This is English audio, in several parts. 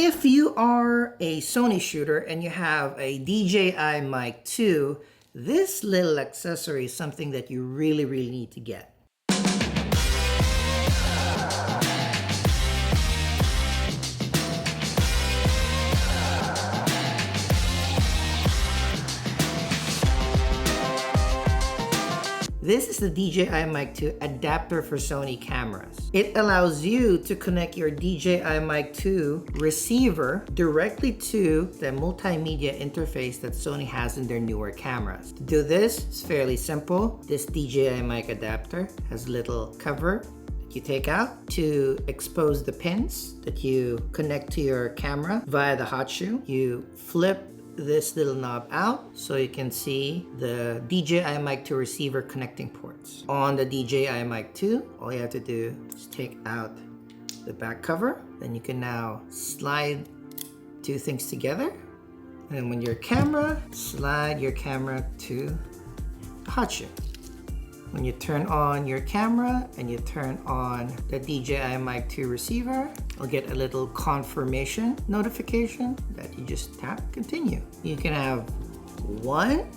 If you are a Sony shooter and you have a DJI Mic 2, this little accessory is something that you really need to get. This is the DJI Mic 2 adapter for Sony cameras. It allows you to connect your DJI Mic 2 receiver directly to the multimedia interface that Sony has in their newer cameras. To do this, it's fairly simple. This DJI Mic adapter has a little cover that you take out to expose the pins that you connect to your camera via the hot shoe. You flip this little knob out so you can see the DJI Mic 2 receiver connecting ports. On the DJI Mic 2, all you have to do is take out the back cover. Then you can now slide two things together. And when your camera, slide your camera to the hot shoe. When you turn on your camera and you turn on the DJI Mic 2 receiver, you'll get a little confirmation notification that you just tap continue. You can have one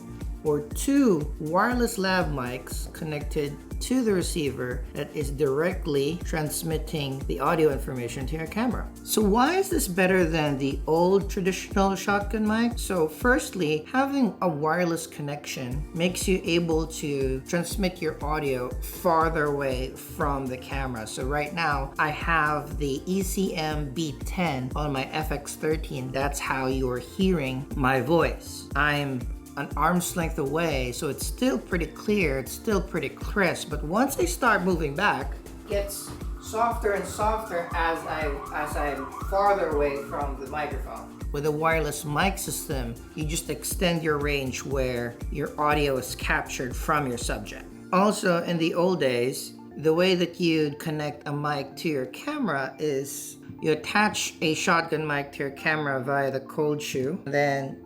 or two wireless lav mics connected to the receiver that is directly transmitting the audio information to your camera. So why is this better than the old traditional shotgun mic? So firstly, having a wireless connection makes you able to transmit your audio farther away from the camera. So right now I have the ECM B10 on my FX13. That's how you're hearing my voice. I'm an arm's length away, so it's still pretty clear, it's still pretty crisp, but once I start moving back, it gets softer and softer as I'm farther away from the microphone. With a wireless mic system, you just extend your range where your audio is captured from your subject. Also, in the old days, the way that you'd connect a mic to your camera is you attach a shotgun mic to your camera via the cold shoe, then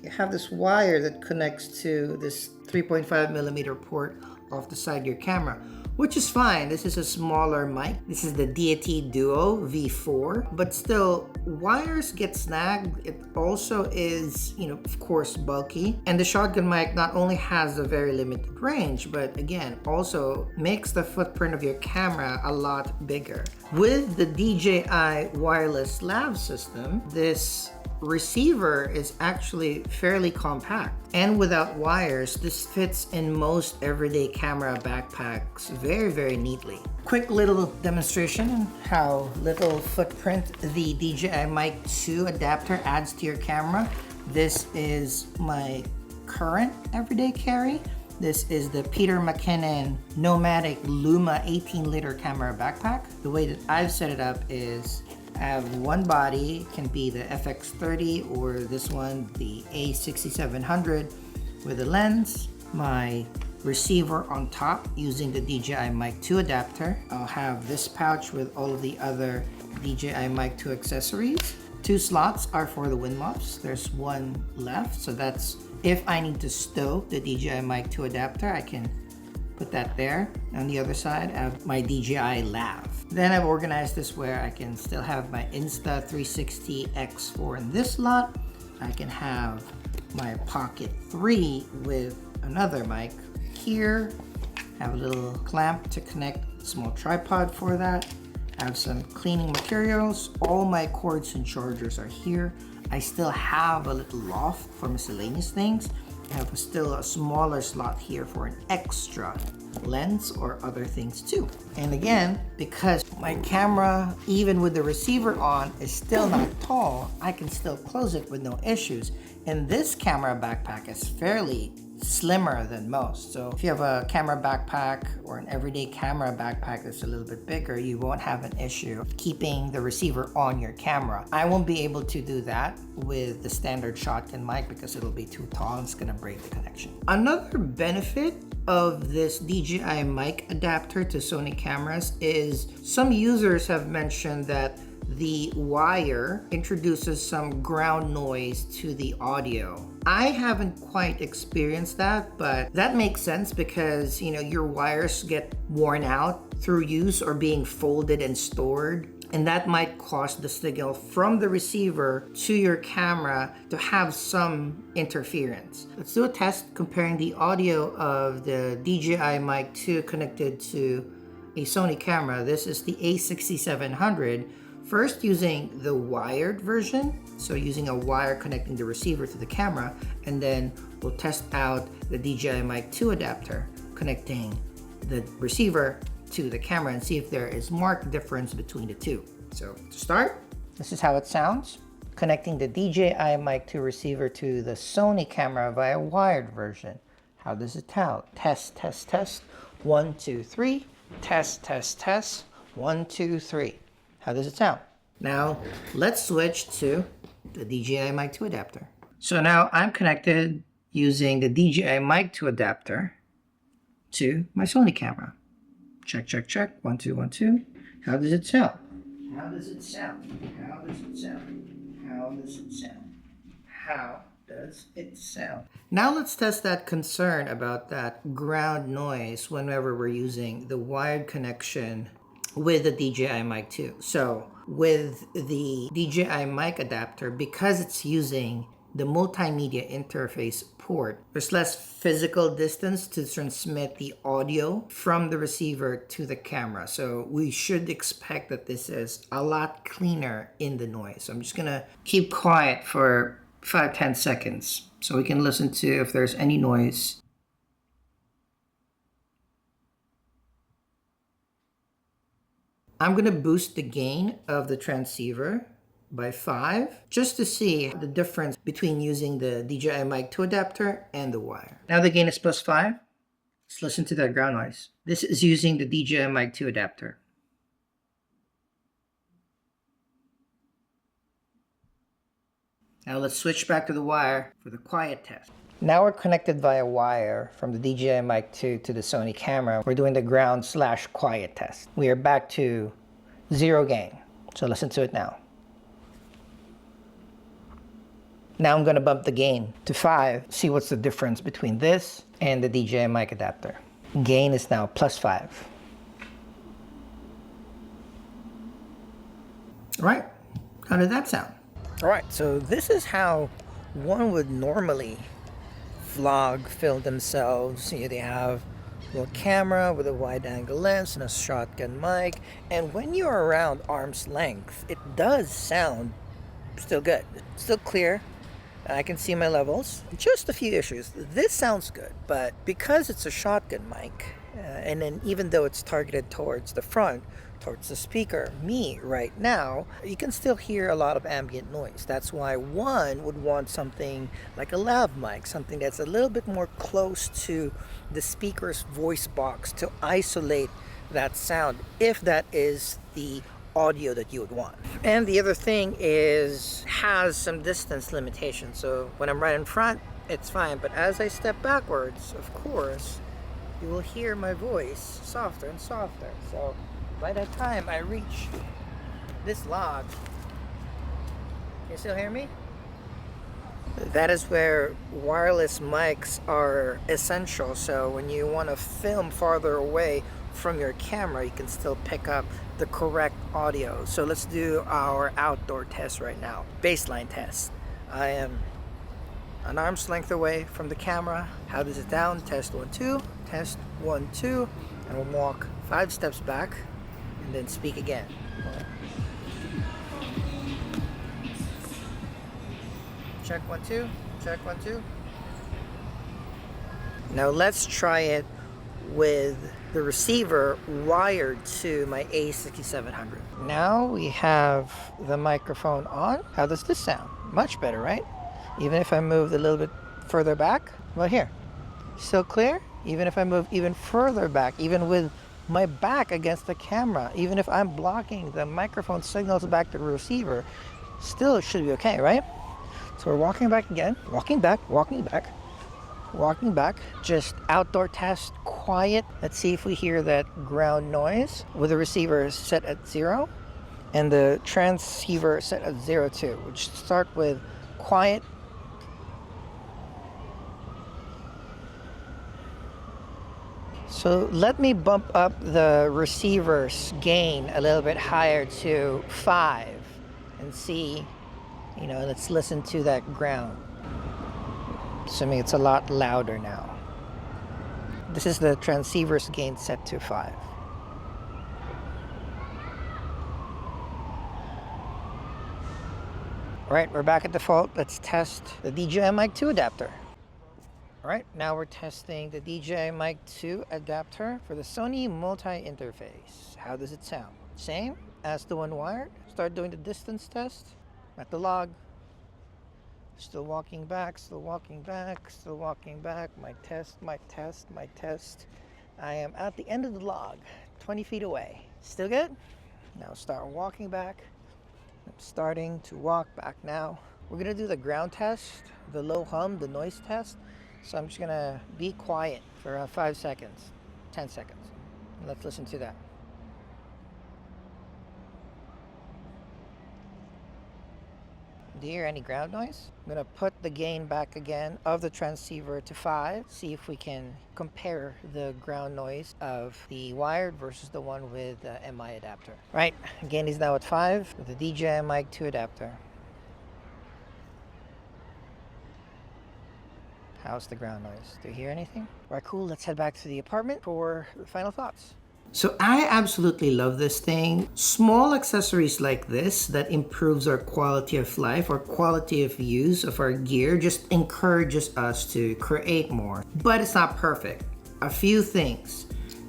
you have this wire that connects to this 3.5 millimeter port off the side of your camera, which is fine. This is a smaller mic. This is the Deity Duo V4, but still wires get snagged. It also is, of course, bulky. And the shotgun mic not only has a very limited range, but again, also makes the footprint of your camera a lot bigger. With the DJI wireless lav system, this receiver is actually fairly compact, and without wires, this fits in most everyday camera backpacks very neatly. Quick little demonstration on how little footprint the DJI Mic 2 adapter adds to your camera. This is my current everyday carry. This is the Peter McKinnon Nomadic Luma 18-liter camera backpack. The way that I've set it up is I have one body. It can be the FX30 or this one, the A6700 with a lens. My receiver on top using the DJI Mic 2 adapter. I'll have this pouch with all of the other DJI Mic 2 accessories. Two slots are for the wind muffs. There's one left, so that's if I need to stow the DJI Mic 2 adapter, I can put that there. On the other side, I have my DJI Lav. Then I've organized this where I can still have my Insta360 X4 in this slot. I can have my Pocket 3 with another mic here. I have a little clamp to connect a small tripod for that. I have some cleaning materials. All my cords and chargers are here. I still have a little loft for miscellaneous things. I have still a smaller slot here for an extra lens or other things too. And again, because my camera, even with the receiver on, is still not tall, I can still close it with no issues. And this camera backpack is fairly slimmer than most. So if you have a camera backpack or an everyday camera backpack that's a little bit bigger, you won't have an issue keeping the receiver on your camera. I won't be able to do that with the standard shotgun mic because it'll be too tall and it's gonna break the connection. Another benefit of this DJI Mic adapter to Sony cameras is some users have mentioned that the wire introduces some ground noise to the audio. I haven't quite experienced that, but that makes sense because, your wires get worn out through use or being folded and stored and that might cause the signal from the receiver to your camera to have some interference. Let's do a test comparing the audio of the DJI Mic 2 connected to a Sony camera. This is the a6700. First, using the wired version, so using a wire connecting the receiver to the camera, and then we'll test out the DJI Mic 2 adapter connecting the receiver to the camera and see if there is marked difference between the two. So to start, this is how it sounds. Connecting the DJI Mic 2 receiver to the Sony camera via wired version. How does it sound? Test, test, test. 1, 2, 3. Test, test, test. 1, 2, 3. How does it sound? Now let's switch to the DJI Mic 2 adapter. So now I'm connected using the DJI Mic 2 adapter to my Sony camera. Check, check, check. 1, 2, 1, 2. How does it sound? How does it sound? How does it sound? How does it sound? How does it sound? Now let's test that concern about that ground noise whenever we're using the wired connection with the DJI Mic 2. So with the DJI Mic adapter, because it's using the multimedia interface port, there's less physical distance to transmit the audio from the receiver to the camera. So we should expect that this is a lot cleaner in the noise. So I'm just gonna keep quiet for 5-10 seconds so we can listen to if there's any noise. I'm gonna boost the gain of the transceiver by 5 just to see the difference between using the DJI Mic 2 adapter and the wire. Now the gain is +5. Let's listen to that ground noise. This is using the DJI Mic 2 adapter. Now let's switch back to the wire for the quiet test. Now we're connected via wire from the DJI Mic 2 to the Sony camera. We're doing the ground/quiet test. We are back to 0 gain. So listen to it now. Now I'm gonna bump the gain to 5, see what's the difference between this and the DJI Mic adapter. Gain is now +5. All right, how did that sound? All right, so this is how one would normally vlog, film themselves. You know, they have a little camera with a wide angle lens and a shotgun mic. And when you're around arm's length, it does sound still good. It's still clear. I can see my levels. Just a few issues. This sounds good, but because it's a shotgun mic, and then even though it's targeted towards the front, towards the speaker, me right now, you can still hear a lot of ambient noise. That's why one would want something like a lav mic, something that's a little bit more close to the speaker's voice box to isolate that sound, if that is the audio that you would want. And the other thing is, has some distance limitation. So when I'm right in front, it's fine. But as I step backwards, of course, you will hear my voice softer and softer. So by the time I reach this log, can you still hear me? That is where wireless mics are essential. So when you want to film farther away from your camera, you can still pick up the correct audio. So let's do our outdoor test right now. Baseline test. I am an arm's length away from the camera. How does it sound? Test 1, 2. Test 1, 2. And we'll walk 5 steps back and then speak again. Check 1, 2. Check 1, 2. Now let's try it with the receiver wired to my a6700. Now we have the microphone on. How does this sound? Much better, right? Even if I moved a little bit further back. Well, here, still clear. Even if I move even further back, even with my back against the camera, even if I'm blocking the microphone signals back to the receiver, still it should be okay, right? So we're walking back again, walking back, just outdoor test, quiet. Let's see if we hear that ground noise with the receiver set at 0 and the transceiver set at 0 too. We'll just start with quiet. So So let me bump up the receiver's gain a little bit higher to 5 and see, let's listen to that ground. Assuming it's a lot louder now. This is the transceiver's gain set to 5. Alright, we're back at default. Let's test the DJI Mic 2 adapter. Alright, now we're testing the DJI Mic 2 adapter for the Sony multi-interface. How does it sound? Same as the one wired. Start doing the distance test. At the log. Still walking back, still walking back, still walking back. My test, my test, my test. I am at the end of the log, 20 feet away. Still good? Now start walking back. I'm starting to walk back now. We're gonna do the ground test, the low hum, the noise test. So I'm just gonna be quiet for around 5 seconds, 10 seconds. Let's listen to that. Do you hear any ground noise? I'm gonna put the gain back again of the transceiver to 5. See if we can compare the ground noise of the wired versus the one with the MI adapter. Right, gain is now at 5 with the DJI Mic 2 adapter. How's the ground noise? Do you hear anything? All right, cool. Let's head back to the apartment for the final thoughts. So I absolutely love this thing. Small accessories like this that improves our quality of life or quality of use of our gear just encourages us to create more. But it's not perfect. A few things.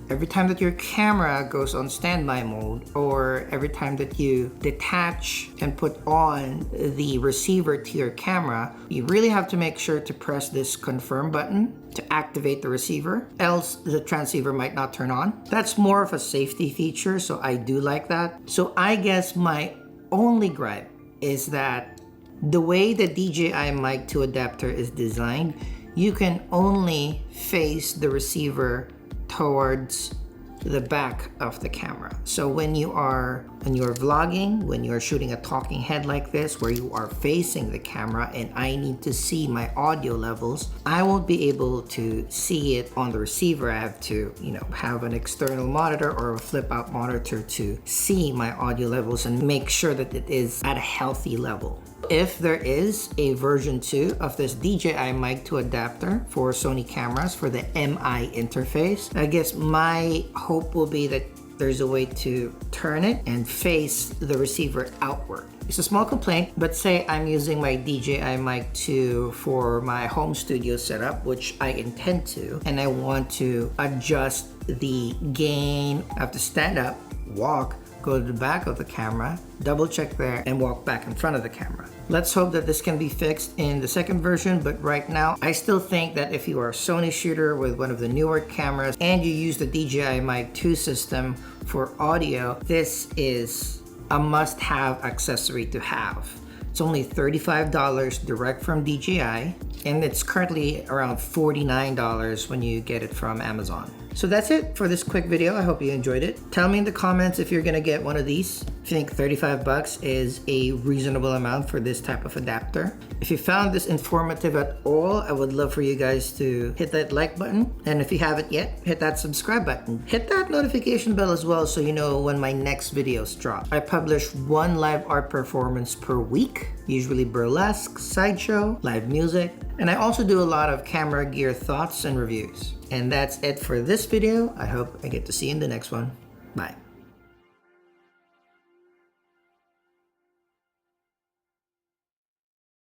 Every time that your camera goes on standby mode, or every time that you detach and put on the receiver to your camera, you really have to make sure to press this confirm button to activate the receiver, else the transceiver might not turn on. That's more of a safety feature, so I do like that. So I guess my only gripe is that the way the DJI Mic 2 adapter is designed, you can only face the receiver towards the back of the camera. So when you're vlogging, when you're shooting a talking head like this, where you are facing the camera and I need to see my audio levels, I won't be able to see it on the receiver. I have to, have an external monitor or a flip out monitor to see my audio levels and make sure that it is at a healthy level. If there is a version 2 of this DJI Mic 2 adapter for Sony cameras for the MI interface, I guess my hope will be that there's a way to turn it and face the receiver outward. It's a small complaint, but say I'm using my DJI Mic 2 for my home studio setup, which I intend to, and I want to adjust the gain. I have to stand up, walk, go to the back of the camera, double check there, and walk back in front of the camera. Let's hope that this can be fixed in the second version, but right now, I still think that if you are a Sony shooter with one of the newer cameras and you use the DJI Mic 2 system for audio, this is a must-have accessory to have. It's only $35 direct from DJI, and it's currently around $49 when you get it from Amazon. So that's it for this quick video. I hope you enjoyed it. Tell me in the comments if you're gonna get one of these. If you think 35 bucks is a reasonable amount for this type of adapter. If you found this informative at all, I would love for you guys to hit that like button. And if you haven't yet, hit that subscribe button. Hit that notification bell as well so you know when my next videos drop. I publish one live art performance per week, usually burlesque, sideshow, live music, and I also do a lot of camera gear thoughts and reviews. And that's it for this video. I hope I get to see you in the next one. Bye.